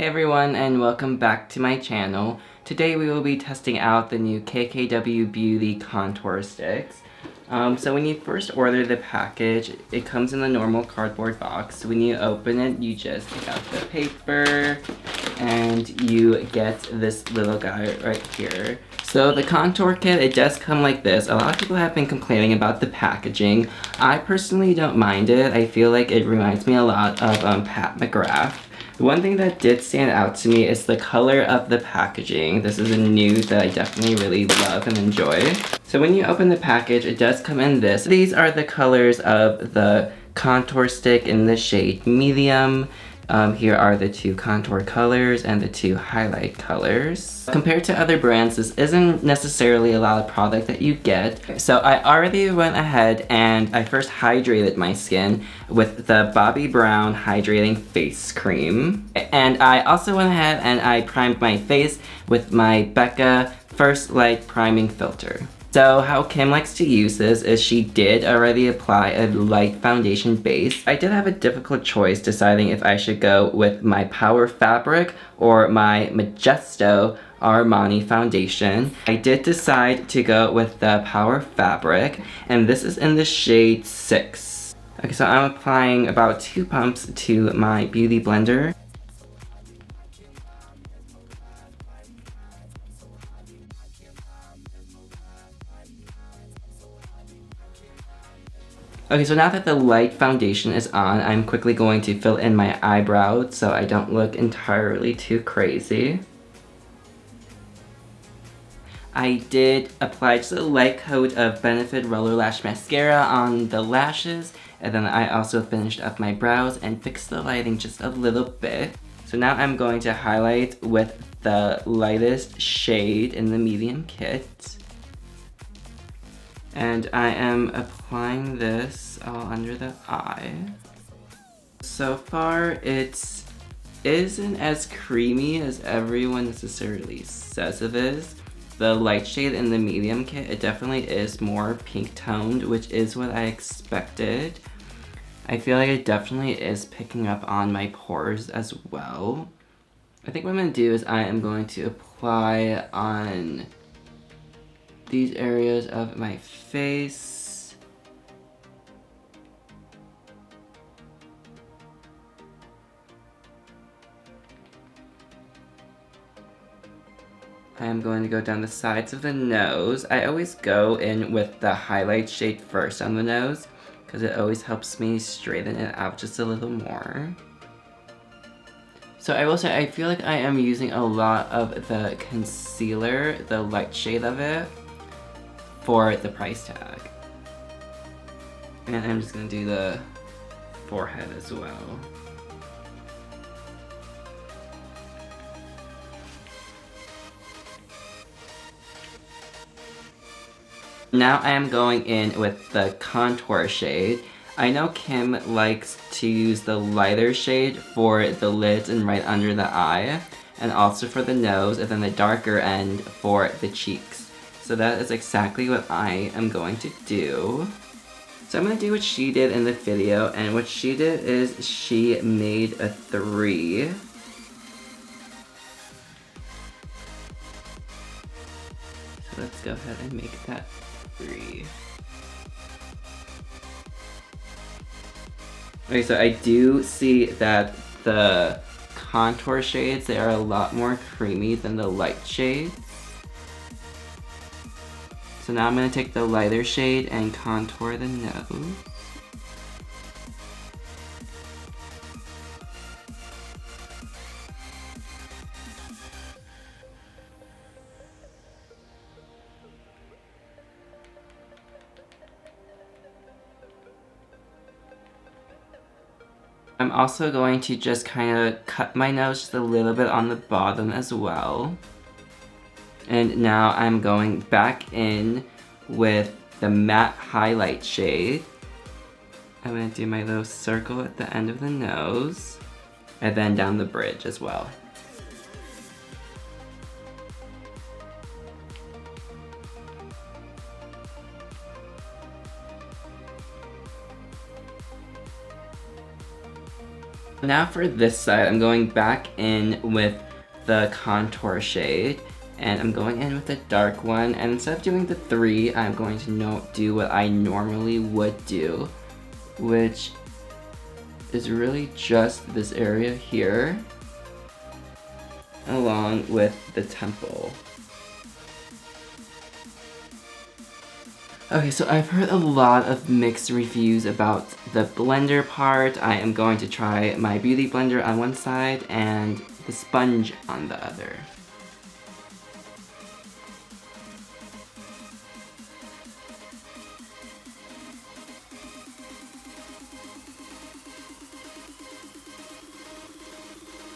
everyone, and welcome back to my channel. Today we will be testing out the new KKW Beauty contour sticks. So when you first order the package, it comes in a normal cardboard box. When you open it, you just take out the paper and you get this little guy right here. So the contour kit, it does come like this. A lot of people have been complaining about the packaging. I personally don't mind it. I feel like it reminds me a lot of Pat McGrath. One thing that did stand out to me is the color of the packaging. This is a nude that I definitely really love and enjoy. So when you open the package, it does come in this. These are the colors of the contour stick in the shade medium. Here are the two contour colors and the two highlight colors. Compared to other brands, this isn't necessarily a lot of product that you get. So I already went ahead and I first hydrated my skin with the Bobbi Brown Hydrating Face Cream. And I also went ahead and I primed my face with my Becca First Light Priming Filter. So how Kim likes to use this is she did already apply a light foundation base. I did have a difficult choice deciding if I should go with my Power Fabric or my Majesto Armani foundation. I did decide to go with the Power Fabric, and this is in the shade 6. Okay, so I'm applying about 2 pumps to my beauty blender. Okay, so now that the light foundation is on, I'm quickly going to fill in my eyebrows so I don't look entirely too crazy. I did apply just a light coat of Benefit Roller Lash Mascara on the lashes, and then I also finished up my brows and fixed the lighting just a little bit. So now I'm going to highlight with the lightest shade in the medium kit. And I am applying this all under the eye. So far, it isn't as creamy as everyone necessarily says it is. The light shade in the medium kit, it definitely is more pink toned, which is what I expected. I feel like it definitely is picking up on my pores as well. I think what I'm gonna do is I am going to apply on these areas of my face. I am going to go down the sides of the nose. I always go in with the highlight shade first on the nose because it always helps me straighten it out just a little more. So I will say, I feel like I am using a lot of the concealer, the light shade of it, for the price tag. And I'm just gonna do the forehead as well. Now I am going in with the contour shade. I know Kim likes to use the lighter shade for the lids and right under the eye, and also for the nose, and then the darker end for the cheeks. So that is exactly what I am going to do. So I'm going to do what she did in the video, and what she did is she made a 3. So let's go ahead and make that 3. Okay, so I do see that the contour shades, they are a lot more creamy than the light shades. So now I'm going to take the lighter shade and contour the nose. I'm also going to just kind of cut my nose just a little bit on the bottom as well. And now I'm going back in with the matte highlight shade. I'm going to do my little circle at the end of the nose, and then down the bridge as well. Now for this side, I'm going back in with the contour shade, and I'm going in with the dark one, and instead of doing the 3, I'm going to do what I normally would do, which is really just this area here, along with the temple. Okay, so I've heard a lot of mixed reviews about the blender part. I am going to try my beauty blender on one side and the sponge on the other.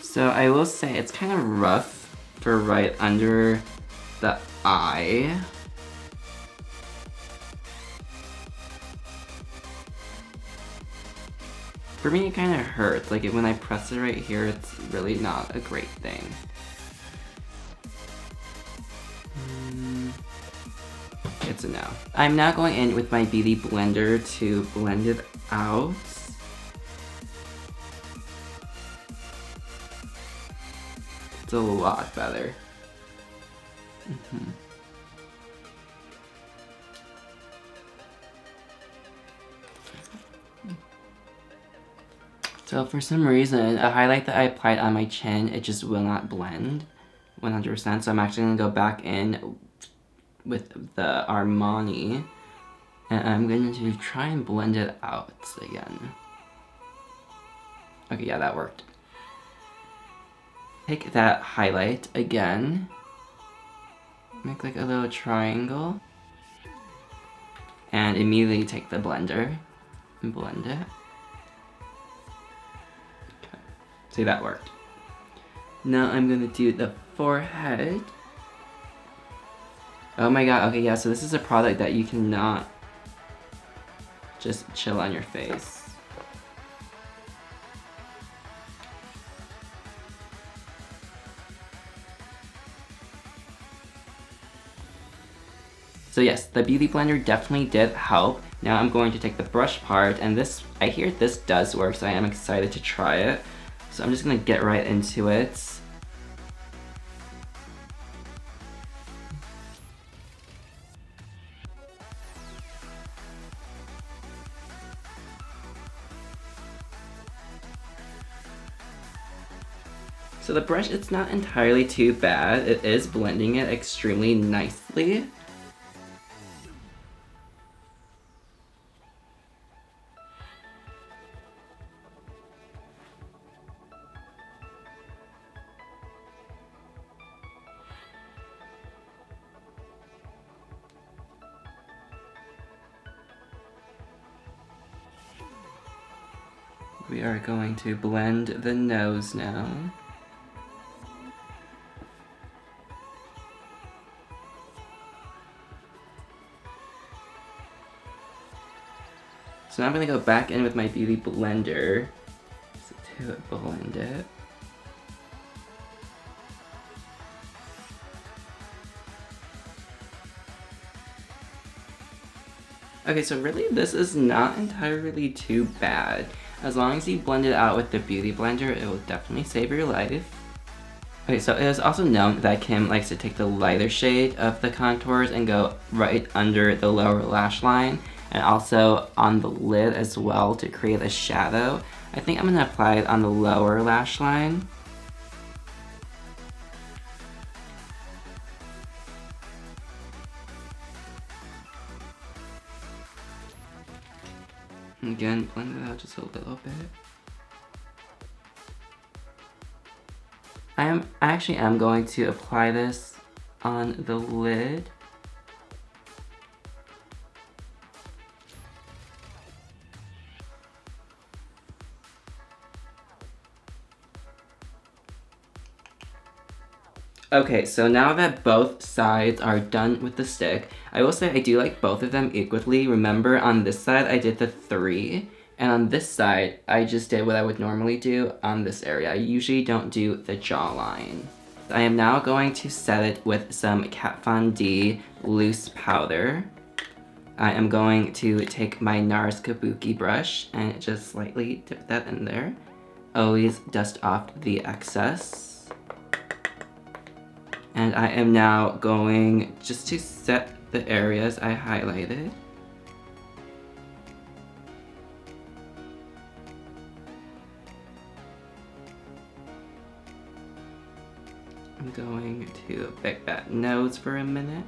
So I will say it's kind of rough for right under the eye. For me, it kind of hurts. Like when I press it right here, it's really not a great thing. It's a no. I'm now going in with my beauty blender to blend it out. It's a lot better. So for some reason, the highlight that I applied on my chin, it just will not blend 100%. So I'm actually gonna go back in with the Armani, and I'm going to try and blend it out again. Okay, yeah, that worked. Take that highlight again, make like a little triangle, and immediately take the blender and blend it. Okay, see, that worked. Now I'm gonna do the forehead. Oh my god, okay, yeah, so this is a product that you cannot just chill on your face. So yes, the beauty blender definitely did help. Now I'm going to take the brush part, and this, I hear this does work, so I am excited to try it. So I'm just gonna get right into it. So the brush, it's not entirely too bad. It is blending it extremely nicely. We are going to blend the nose now. So now I'm gonna go back in with my beauty blender to blend it. Okay, so really this is not entirely too bad. As long as you blend it out with the beauty blender, it will definitely save your life. Okay, so it is also known that Kim likes to take the lighter shade of the contours and go right under the lower lash line, and also on the lid as well to create a shadow. I think I'm gonna apply it on the lower lash line. Again, blend it out just a little bit. I actually am going to apply this on the lid. Okay, so now that both sides are done with the stick, I will say I do like both of them equally. Remember, on this side I did the 3, and on this side I just did what I would normally do on this area. I usually don't do the jawline. I am now going to set it with some Kat Von D loose powder. I am going to take my Nars Kabuki brush and just slightly dip that in there. always dust off the excess. And I am now going just to set the areas I highlighted. I'm going to pick that nose for a minute.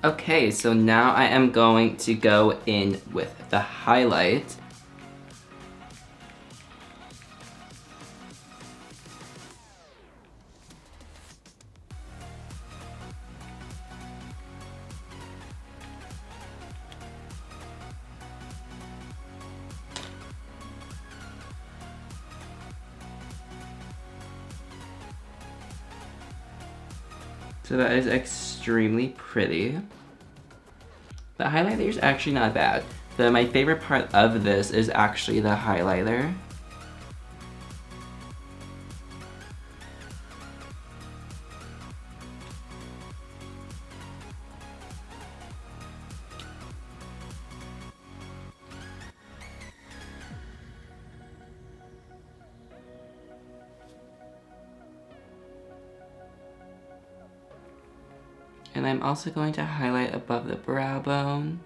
Okay, so now I am going to go in with the highlight. So that is extremely pretty. The highlighter is actually not bad. My favorite part of this is actually the highlighter. And I'm also going to highlight above the brow bone.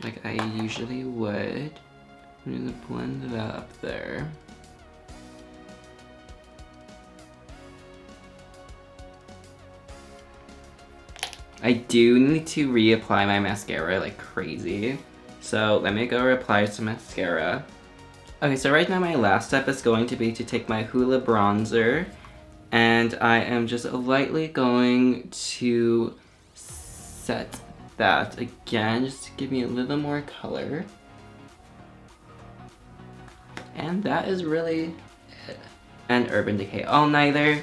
Like I usually would. I'm gonna blend that up there. I do need to reapply my mascara like crazy. So let me go apply some mascara. Okay, so right now my last step is going to be to take my Hoola bronzer, and I am just lightly going to set that again, just to give me a little more color. And that is really it. And Urban Decay All-Nighter.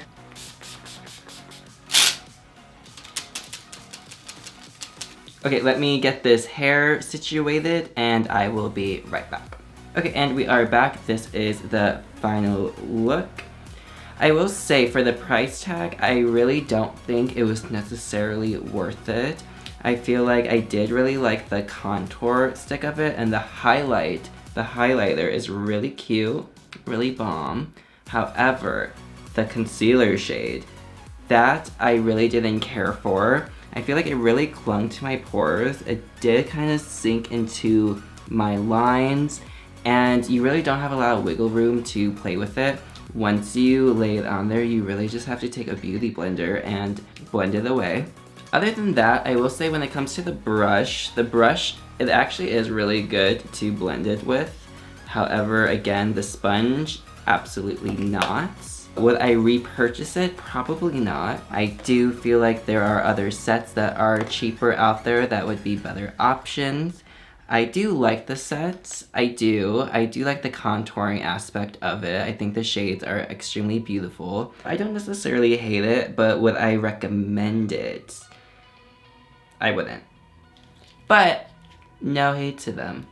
Okay, let me get this hair situated and I will be right back. Okay, and we are back. This is the final look. I will say for the price tag, I really don't think it was necessarily worth it. I feel like I did really like the contour stick of it, and the highlighter is really cute, really bomb. However, the concealer shade, that I really didn't care for. I feel like it really clung to my pores. It did kind of sink into my lines, and you really don't have a lot of wiggle room to play with it. Once you lay it on there, you really just have to take a beauty blender and blend it away. Other than that, I will say when it comes to the brush, it actually is really good to blend it with. However, again, the sponge, absolutely not. Would I repurchase it? Probably not. I do feel like there are other sets that are cheaper out there that would be better options. I do like the sets. I do like the contouring aspect of it. I think the shades are extremely beautiful. I don't necessarily hate it, but would I recommend it? I wouldn't. But no hate to them.